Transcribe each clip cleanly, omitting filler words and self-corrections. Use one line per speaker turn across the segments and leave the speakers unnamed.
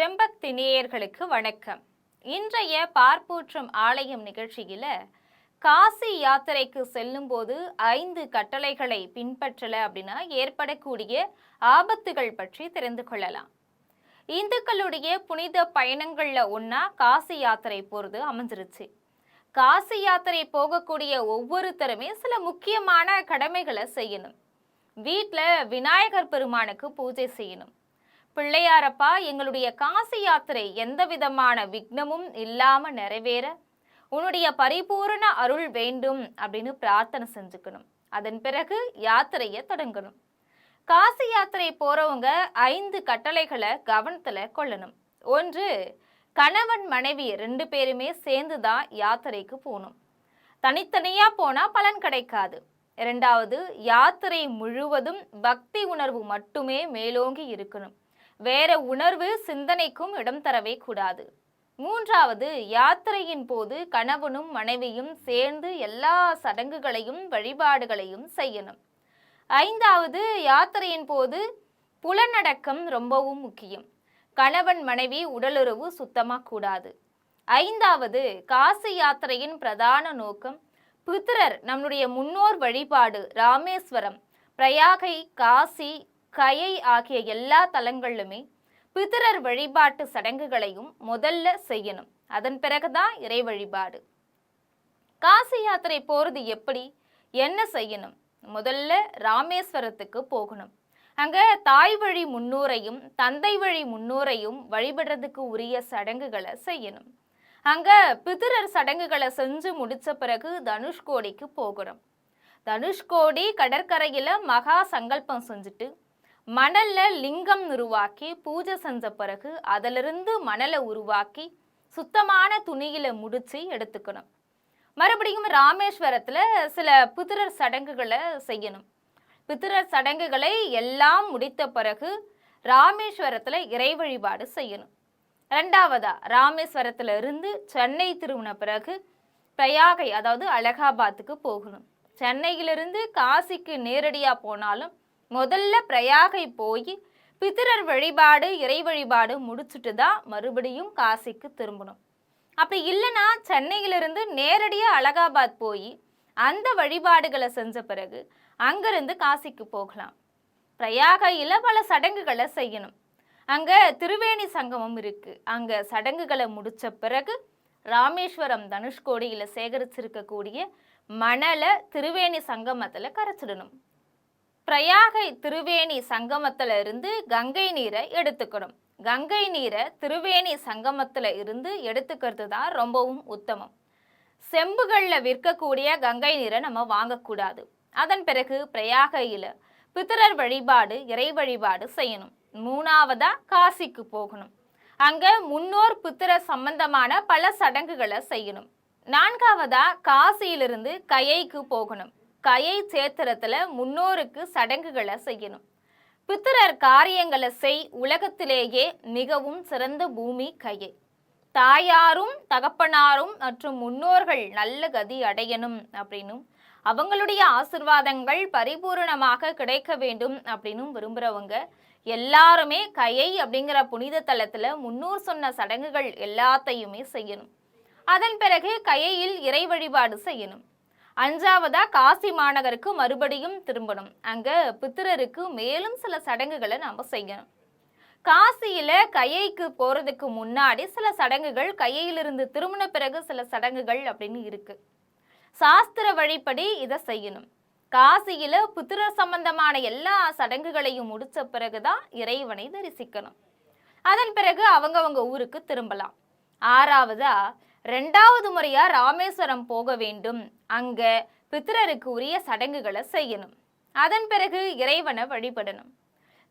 ஜெம்பக்தி நேயர்களுக்கு வணக்கம். இன்றைய பார்ப்பூற்றும் ஆலயம் நிகழ்ச்சியில காசி யாத்திரைக்கு செல்லும் போது 5 கட்டளைகளை பின்பற்றல அப்படின்னா ஏற்படக்கூடிய ஆபத்துகள் பற்றி தெரிந்து கொள்ளலாம். இந்துக்களுடைய புனித பயணங்கள்ல ஒன்னா காசி யாத்திரை போறது அமைஞ்சிருச்சு. காசி யாத்திரை போகக்கூடிய ஒவ்வொருத்தருமே சில முக்கியமான கடமைகளை செய்யணும். வீட்டில் விநாயகர் பெருமானுக்கு பூஜை செய்யணும். பிள்ளையாரப்பா, எங்களுடைய காசி யாத்திரை எந்த விதமான விக்னமும் இல்லாம நிறைவேற உன்னுடைய பரிபூரண அருள் வேண்டும் அப்படின்னு பிரார்த்தனை செஞ்சுக்கணும். அதன் பிறகு யாத்திரையை தொடங்கணும். காசி யாத்திரை போறவங்க 5 கட்டளைகளை கவனத்துல கொள்ளணும். 1, கணவன் மனைவி 2 பேருமே சேர்ந்துதான் யாத்திரைக்கு போகணும். தனித்தனியா போனா பலன் கிடைக்காது. 2வது, யாத்திரை முழுவதும் பக்தி உணர்வு மட்டுமே மேலோங்கி இருக்கணும். வேற உணர்வு சிந்தனைக்கும் இடம் தரவே கூடாது. 3வது, யாத்திரையின் போது கணவனும் மனைவியும் சேர்ந்து எல்லா சடங்குகளையும் வழிபாடுகளையும் செய்யணும். 5வது, யாத்திரையின் போது புலனடக்கம் ரொம்பவும் முக்கியம். கணவன் மனைவி உடலுறவு சுத்தமா கூடாது. 5வது, காசி யாத்திரையின் பிரதான நோக்கம் பித்ரர், நம்முடைய முன்னோர் வழிபாடு. ராமேஸ்வரம், பிரயாகை, காசி, கயை ஆகிய எல்லா தலங்களிலுமே பித்ரர் வழிபாட்டு சடங்குகளையும் முதல்ல செய்யணும். அதன் பிறகுதான் இறை வழிபாடு. காசி யாத்திரை போறது எப்படி, என்ன செய்யணும்? முதல்ல ராமேஸ்வரத்துக்கு போகணும். அங்க தாய் வழி முன்னோரையும் தந்தை வழி முன்னோரையும் வழிபடுறதுக்கு உரிய சடங்குகளை செய்யணும். அங்க பித்ரர் சடங்குகளை செஞ்சு முடிச்ச பிறகு தனுஷ்கோடிக்கு போகணும். தனுஷ்கோடி கடற்கரையில மகா சங்கல்பம் செஞ்சுட்டு மணல்ல லிங்கம் உருவாக்கி பூஜை செஞ்ச பிறகு அதிலிருந்து மணலை உருவாக்கி சுத்தமான துணியில முடிச்சு எடுத்துக்கணும். மறுபடியும் ராமேஸ்வரத்துல சில பித்ரர் சடங்குகளை செய்யணும். பித்ரர் சடங்குகளை எல்லாம் முடித்த பிறகு ராமேஸ்வரத்துல இறை வழிபாடு செய்யணும். 2வதா, ராமேஸ்வரத்துல இருந்து சென்னை திரும்பின பிறகு பிரயாகை, அதாவது அலகாபாத்துக்கு போகணும். சென்னையிலிருந்து காசிக்கு நேரடியா போனாலும் முதல்ல பிரயாகை போய் பித்ரர் வழிபாடு இறை வழிபாடு முடிச்சுட்டு தான் மறுபடியும் காசிக்கு திரும்பணும். அப்படி இல்லைன்னா சென்னையிலிருந்து நேரடியா அலகாபாத் போய் அந்த வழிபாடுகளை செஞ்ச பிறகு அங்கிருந்து காசிக்கு போகலாம். பிரயாகையில பல சடங்குகளை செய்யணும். அங்க திருவேணி சங்கமம் இருக்கு. அங்க சடங்குகளை முடிச்ச பிறகு ராமேஸ்வரம் தனுஷ்கோடியில சேகரிச்சிருக்கக்கூடிய மணலை திருவேணி சங்கமத்துல கரைச்சிடணும். பிரயாகை திருவேணி சங்கமத்துல இருந்து கங்கை நீரை எடுத்துக்கணும். கங்கை நீரை திருவேணி சங்கமத்துல இருந்து எடுத்துக்கிறது தான் ரொம்பவும் உத்தமம். செம்புகள்ல விற்கக்கூடிய கங்கை நீரை நம்ம வாங்கக்கூடாது. அதன் பிறகு பிரயாகையில பித்ரர் வழிபாடு இறை வழிபாடு செய்யணும். 3வதா, காசிக்கு போகணும். அங்க முன்னோர் பித்ரர் சம்பந்தமான பல சடங்குகளை செய்யணும். 4வதா, காசியிலிருந்து கயைக்கு போகணும். கயை சேத்திரத்துல முன்னோருக்கு சடங்குகளை செய்யணும். பித்ரர் காரியங்களை செய். உலகத்திலேயே மிகவும் சிறந்த பூமி கயை. தாயாரும் தகப்பனாரும் மற்றும் முன்னோர்கள் நல்ல கதி அடையணும் அப்படின்னும் அவங்களுடைய ஆசிர்வாதங்கள் பரிபூரணமாக கிடைக்க வேண்டும் அப்படின்னும் விரும்புறவங்க எல்லாருமே கயை அப்படிங்கிற புனித தலத்துல முன்னோர் சொன்ன சடங்குகள் எல்லாத்தையுமே செய்யணும். அதன் பிறகு கயையில் இறை வழிபாடு செய்யணும். 5வதா, காசி மாநகருக்கு மறுபடியும் திரும்பணும். அங்க பித்ரருக்கு மேலும் சில சடங்குகளை நாம செய்யணும். காசியில கயைக்கு போறதுக்கு முன்னாடி சில சடங்குகள், கயையிலிருந்து திரும்பின பிறகு சில சடங்குகள் அப்படின்னு இருக்கு. சாஸ்திர வழிப்படி இதை செய்யணும். காசியில பித்ரர் சம்பந்தமான எல்லா சடங்குகளையும் முடிச்ச பிறகுதான் இறைவனை தரிசிக்கணும். அதன் பிறகு அவங்கவங்க ஊருக்கு திரும்பலாம். 6வதா, 2வது முறையா ராமேஸ்வரம் போக வேண்டும். அங்க பித்ரருக்கு உரிய சடங்குகளை செய்யணும். அதன் பிறகு இறைவனை வழிபடணும்.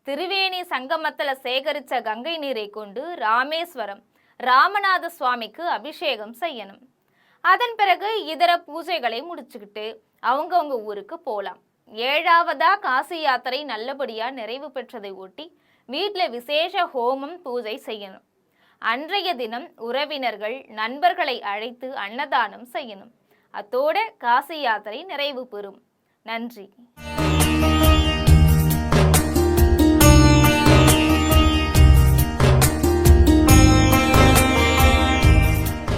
திருவேணி சங்கமத்துல சேகரிச்ச கங்கை நீரை கொண்டு ராமேஸ்வரம் ராமநாத சுவாமிக்கு அபிஷேகம் செய்யணும். அதன் பிறகு இதர பூஜைகளை முடிச்சுக்கிட்டு அவங்கவங்க ஊருக்கு போகலாம். 7வதா, காசி யாத்திரை நல்லபடியா நிறைவு பெற்றதை ஒட்டி வீட்டுல விசேஷ ஹோமம் பூஜை செய்யணும். அன்றைய தினம் உறவினர்கள் நண்பர்களை அழைத்து அன்னதானம் செய்யணும். அத்தோட காசி யாத்திரை நிறைவு பெறும். நன்றி.